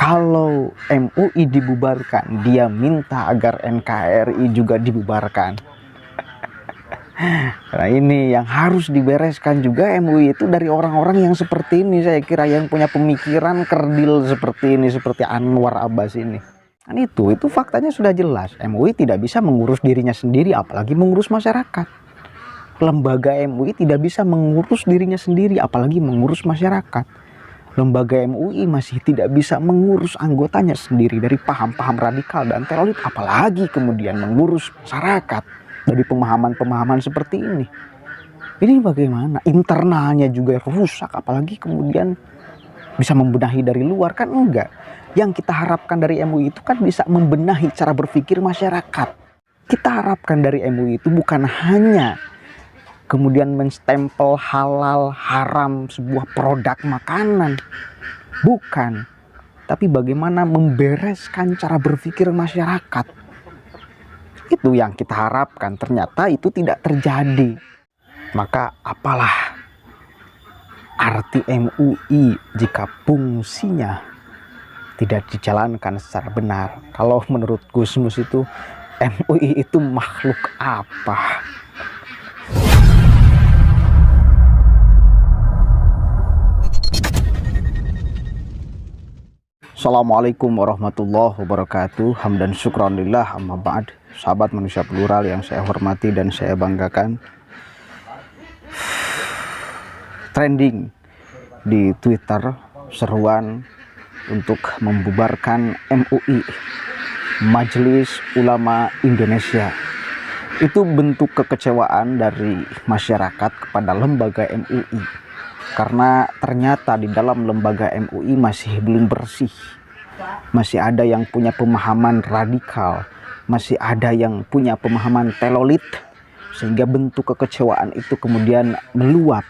Kalau MUI dibubarkan, dia minta agar NKRI juga dibubarkan. Nah, ini yang harus dibereskan juga MUI itu dari orang-orang yang seperti ini, saya kira, yang punya pemikiran kerdil seperti ini, seperti Anwar Abbas ini. Kan itu faktanya sudah jelas. MUI tidak bisa mengurus dirinya sendiri, apalagi mengurus masyarakat. Lembaga MUI tidak bisa mengurus dirinya sendiri, apalagi mengurus masyarakat. Lembaga MUI masih tidak bisa mengurus anggotanya sendiri dari paham-paham radikal dan teroris, apalagi kemudian mengurus masyarakat dari pemahaman-pemahaman seperti ini. Ini bagaimana? Internalnya juga rusak, apalagi kemudian bisa membenahi dari luar, kan enggak. Yang kita harapkan dari MUI itu kan bisa membenahi cara berpikir masyarakat. Kita harapkan dari MUI itu bukan hanya kemudian menstempel halal haram sebuah produk makanan, bukan, tapi bagaimana membereskan cara berpikir masyarakat. Itu yang kita harapkan. Ternyata itu tidak terjadi. Maka apalah arti MUI jika fungsinya tidak dijalankan secara benar? Kalau menurut Gusmus itu, MUI itu makhluk apa? Assalamualaikum warahmatullahi wabarakatuh. Hamdan syukranillah, amma ba'd. Sahabat manusia plural yang saya hormati dan saya banggakan, trending di Twitter seruan untuk membubarkan MUI, Majelis Ulama Indonesia. Itu bentuk kekecewaan dari masyarakat kepada lembaga MUI. Karena ternyata di dalam lembaga MUI masih belum bersih. Masih ada yang punya pemahaman radikal, masih ada yang punya pemahaman telolit, sehingga bentuk kekecewaan itu kemudian meluap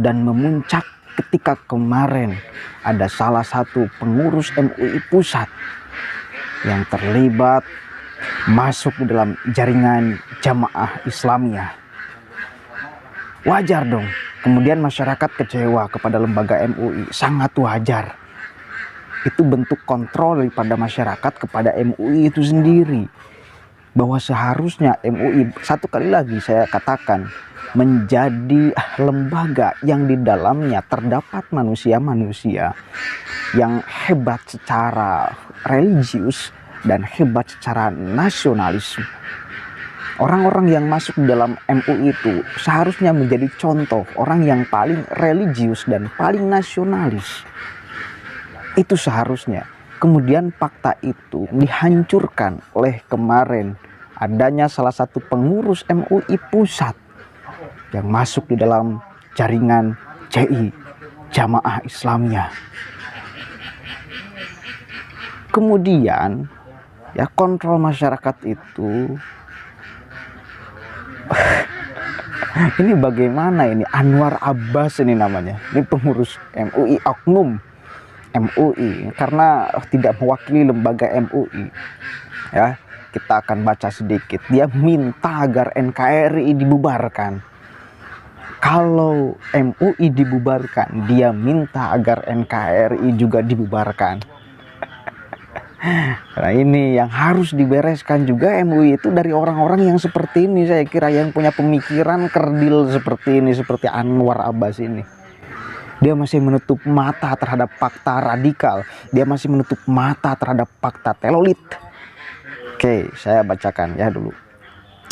dan memuncak ketika kemarin ada salah satu pengurus MUI pusat yang terlibat masuk di dalam jaringan Jamaah Islamiyah. Wajar dong kemudian masyarakat kecewa kepada lembaga MUI, sangat wajar. Itu bentuk kontrol daripada masyarakat kepada MUI itu sendiri. Bahwa seharusnya MUI, satu kali lagi saya katakan, menjadi lembaga yang di dalamnya terdapat manusia-manusia yang hebat secara religius dan hebat secara nasionalisme. Orang-orang yang masuk dalam MUI itu seharusnya menjadi contoh orang yang paling religius dan paling nasionalis. Itu seharusnya. Kemudian fakta itu dihancurkan oleh kemarin adanya salah satu pengurus MUI pusat yang masuk di dalam jaringan JI, Jamaah Islamiyah. Kemudian ya kontrol masyarakat itu ini bagaimana ini? Anwar Abbas ini namanya. Ini pengurus MUI, oknum MUI, karena tidak mewakili lembaga MUI. Ya, kita akan baca sedikit. Dia minta agar NKRI dibubarkan. Kalau MUI dibubarkan, dia minta agar NKRI juga dibubarkan. Nah, ini yang harus dibereskan juga MUI itu dari orang-orang yang seperti ini, saya kira, yang punya pemikiran kerdil seperti ini, seperti Anwar Abbas ini. Dia masih menutup mata terhadap fakta radikal, dia masih menutup mata terhadap fakta telolit. Oke, saya bacakan ya dulu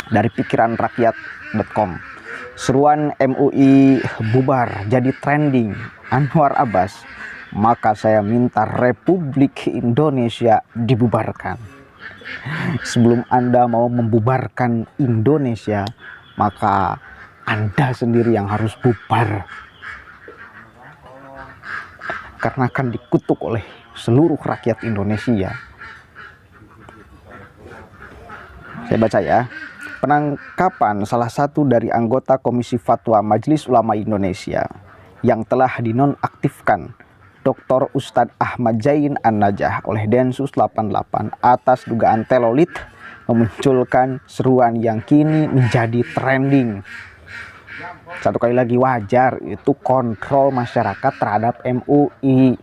dari pikiranrakyat.com. Seruan MUI bubar jadi trending, Anwar Abbas. Maka saya minta Republik Indonesia dibubarkan. Sebelum Anda mau membubarkan Indonesia, maka Anda sendiri yang harus bubar. Karena akan dikutuk oleh seluruh rakyat Indonesia. Saya baca ya. Penangkapan salah satu dari anggota Komisi Fatwa Majelis Ulama Indonesia yang telah dinonaktifkan, Dr. Ustadz Ahmad Zain An-Najah oleh Densus 88 atas dugaan telolit, memunculkan seruan yang kini menjadi trending. Satu kali lagi, wajar, itu kontrol masyarakat terhadap MUI.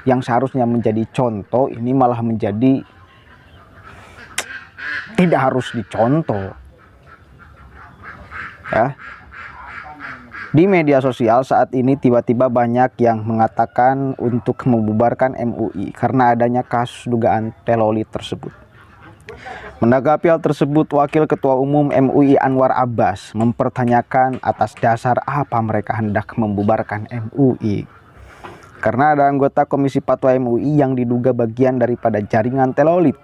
yang seharusnya menjadi contoh ini malah menjadi tidak harus dicontoh. Ya. Di media sosial saat ini tiba-tiba banyak yang mengatakan untuk membubarkan MUI karena adanya kasus dugaan telolit tersebut. Menanggapi hal tersebut, Wakil Ketua Umum MUI Anwar Abbas mempertanyakan atas dasar apa mereka hendak membubarkan MUI. Karena ada anggota Komisi Fatwa MUI yang diduga bagian daripada jaringan telolit.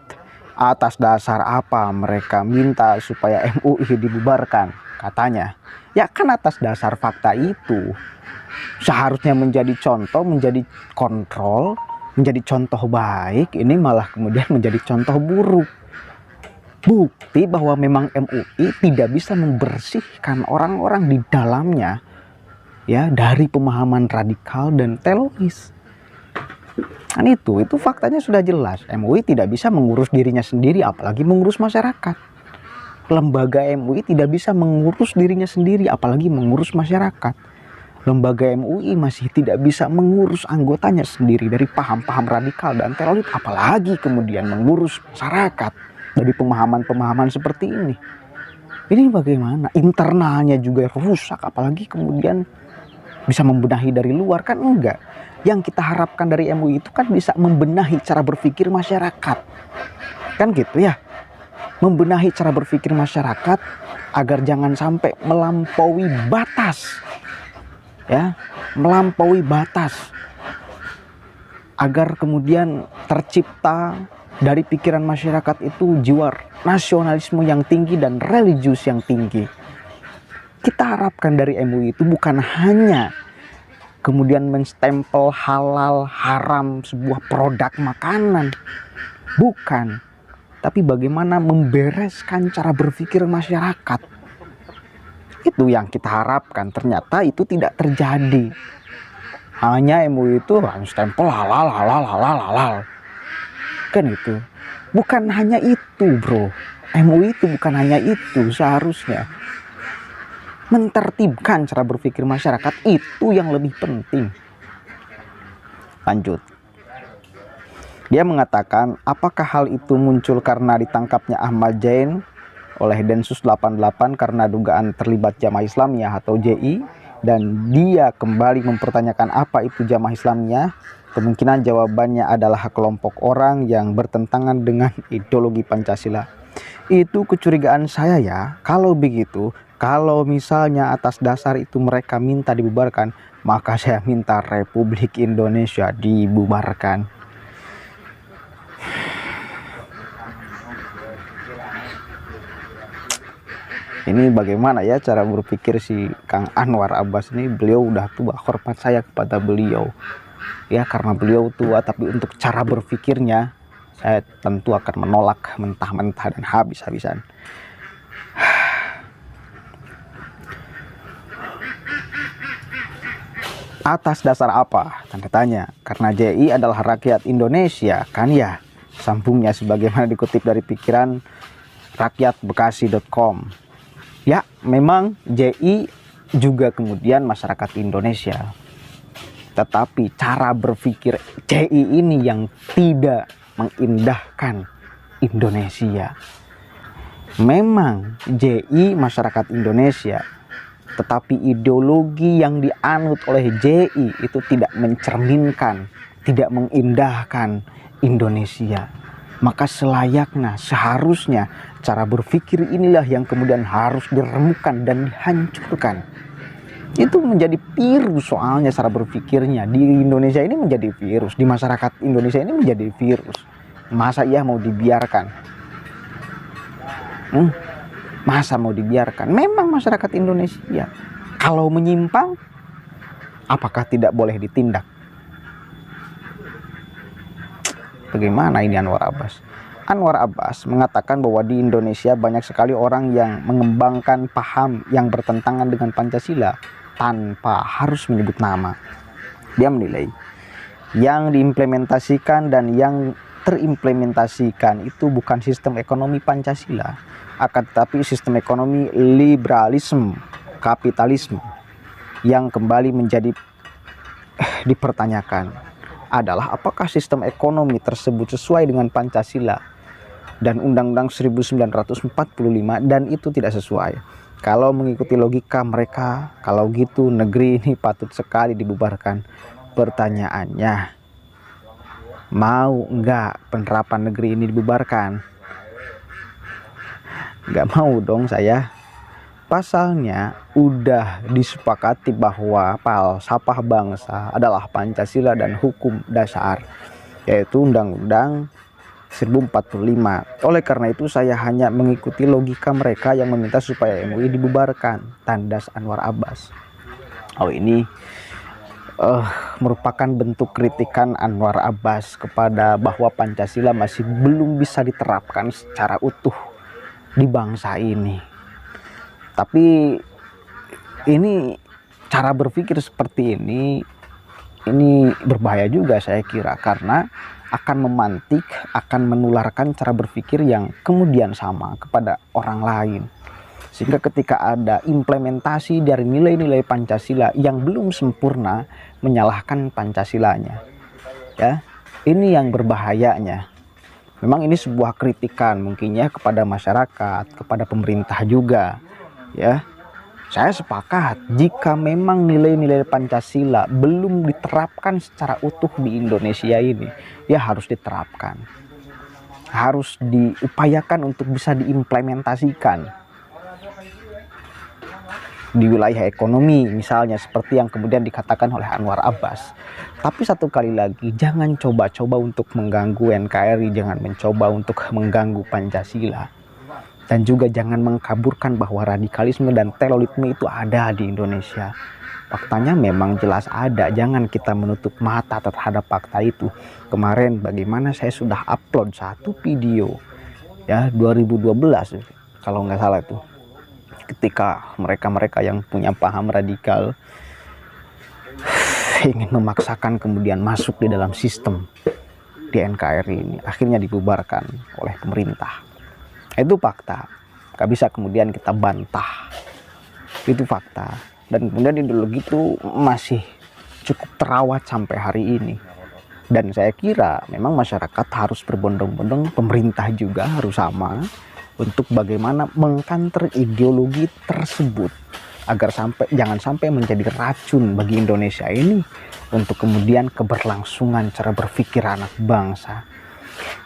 Atas dasar apa mereka minta supaya MUI dibubarkan? Katanya, ya kan atas dasar fakta itu. Seharusnya menjadi contoh, menjadi kontrol, menjadi contoh baik, ini malah kemudian menjadi contoh buruk. Bukti bahwa memang MUI tidak bisa membersihkan orang-orang di dalamnya ya dari pemahaman radikal dan teroris. Kan itu faktanya sudah jelas. MUI tidak bisa mengurus dirinya sendiri apalagi mengurus masyarakat. Lembaga MUI tidak bisa mengurus dirinya sendiri apalagi mengurus masyarakat. Lembaga MUI masih tidak bisa mengurus anggotanya sendiri dari paham-paham radikal dan teroris apalagi kemudian mengurus masyarakat dari pemahaman-pemahaman seperti ini. Ini bagaimana? Internalnya juga rusak, apalagi kemudian bisa membenahi dari luar, kan enggak. Yang kita harapkan dari MUI itu kan bisa membenahi cara berpikir masyarakat. Kan gitu ya. Membenahi cara berpikir masyarakat agar jangan sampai melampaui batas. Ya, melampaui batas. Agar kemudian tercipta dari pikiran masyarakat itu jiwa nasionalisme yang tinggi dan religius yang tinggi. Kita harapkan dari MUI itu bukan hanya kemudian menstempel halal haram sebuah produk makanan. Bukan. Tapi bagaimana membereskan cara berpikir masyarakat. Itu yang kita harapkan. Ternyata itu tidak terjadi. Hanya MUI itu stempel halal. Kan itu. Bukan hanya itu, bro. MUI itu bukan hanya itu seharusnya. Mentertibkan cara berpikir masyarakat itu yang lebih penting. Lanjut. Dia mengatakan, apakah hal itu muncul karena ditangkapnya Ahmad Zain oleh Densus 88 karena dugaan terlibat Jamaah Islamiyah atau JI, dan dia kembali mempertanyakan apa itu Jamaah Islamiyah. Kemungkinan jawabannya adalah kelompok orang yang bertentangan dengan ideologi Pancasila. Itu kecurigaan saya ya. Kalau begitu, kalau misalnya atas dasar itu mereka minta dibubarkan, maka saya minta Republik Indonesia dibubarkan. Ini bagaimana ya cara berpikir si Kang Anwar Abbas ini. Beliau udah tua, hormat saya kepada beliau. Ya karena beliau tua, tapi untuk cara berpikirnya saya tentu akan menolak mentah-mentah dan habis-habisan. Atas dasar apa? Tanda tanya. Karena JI adalah rakyat Indonesia, kan ya? Sambungnya sebagaimana dikutip dari pikiran rakyatbekasi.com. Ya, memang JI juga kemudian masyarakat Indonesia. Tetapi cara berpikir JI ini yang tidak mengindahkan Indonesia. Memang JI masyarakat Indonesia, tetapi ideologi yang dianut oleh JI itu tidak mencerminkan, tidak mengindahkan Indonesia. Maka selayaknya, seharusnya cara berpikir inilah yang kemudian harus diremukan dan dihancurkan. Itu menjadi virus soalnya cara berpikirnya. Di Indonesia ini menjadi virus, di masyarakat Indonesia ini menjadi virus. Masa ia mau dibiarkan? Masa mau dibiarkan? Memang masyarakat Indonesia kalau menyimpang, apakah tidak boleh ditindak? Bagaimana ini Anwar Abbas? Anwar Abbas mengatakan bahwa di Indonesia banyak sekali orang yang mengembangkan paham yang bertentangan dengan Pancasila tanpa harus menyebut nama. Dia menilai yang diimplementasikan dan yang terimplementasikan itu bukan sistem ekonomi Pancasila, akan tetapi sistem ekonomi liberalisme, kapitalisme yang kembali menjadi dipertanyakan. adalah apakah sistem ekonomi tersebut sesuai dengan Pancasila dan Undang-Undang 1945, dan itu tidak sesuai. Kalau mengikuti logika mereka, kalau gitu negeri ini patut sekali dibubarkan. Pertanyaannya, mau nggak penerapan negeri ini dibubarkan? Nggak mau dong saya. Pasalnya udah disepakati bahwa falsafah bangsa adalah Pancasila dan hukum dasar, yaitu Undang-Undang 1045. Oleh karena itu saya hanya mengikuti logika mereka yang meminta supaya MUI dibubarkan. Tandas Anwar Abbas. Oh, ini merupakan bentuk kritikan Anwar Abbas kepada bahwa Pancasila masih belum bisa diterapkan secara utuh di bangsa ini. Tapi ini cara berpikir seperti ini berbahaya juga saya kira, karena akan memantik, akan menularkan cara berpikir yang kemudian sama kepada orang lain. Sehingga ketika ada implementasi dari nilai-nilai Pancasila yang belum sempurna, menyalahkan Pancasilanya. Ya, ini yang berbahayanya. Memang ini sebuah kritikan mungkinnya kepada masyarakat, kepada pemerintah juga. Ya, saya sepakat jika memang nilai-nilai Pancasila belum diterapkan secara utuh di Indonesia ini, ya harus diterapkan, harus diupayakan untuk bisa diimplementasikan di wilayah ekonomi misalnya, seperti yang kemudian dikatakan oleh Anwar Abbas. Tapi satu kali lagi, jangan coba-coba untuk mengganggu NKRI, jangan mencoba untuk mengganggu Pancasila. Dan juga jangan mengkaburkan bahwa radikalisme dan terorisme itu ada di Indonesia. Faktanya memang jelas ada, jangan kita menutup mata terhadap fakta itu. Kemarin bagaimana saya sudah upload satu video, ya 2012 kalau nggak salah itu. Ketika mereka-mereka yang punya paham radikal ingin memaksakan kemudian masuk di dalam sistem di NKRI ini, akhirnya dibubarkan oleh pemerintah. Itu fakta, gak bisa kemudian kita bantah, itu fakta. Dan kemudian ideologi itu masih cukup terawat sampai hari ini. Dan saya kira memang masyarakat harus berbondong-bondong, pemerintah juga harus sama, untuk bagaimana mengkanter ideologi tersebut agar jangan sampai menjadi racun bagi Indonesia ini untuk kemudian keberlangsungan cara berpikir anak bangsa.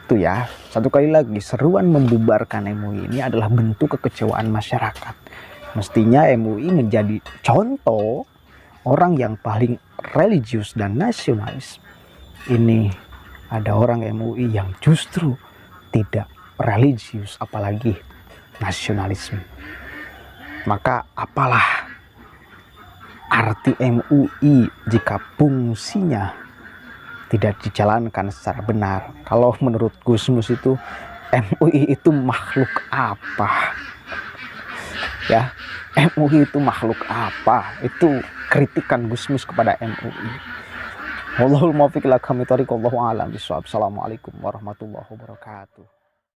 Itu ya, satu kali lagi, seruan membubarkan MUI ini adalah bentuk kekecewaan masyarakat. Mestinya MUI menjadi contoh orang yang paling religius dan nasionalis. Ini ada orang MUI yang justru tidak religius, apalagi nasionalisme. Maka apalah arti MUI jika fungsinya tidak dijalankan secara benar? Kalau menurut Gusmus itu, MUI itu makhluk apa? Ya, MUI itu makhluk apa? Itu kritikan Gusmus kepada MUI. Wallahul muwaffiq ila aqwamit thoriq, wallahu a'lam bishawab. Assalamualaikum warahmatullahi wabarakatuh.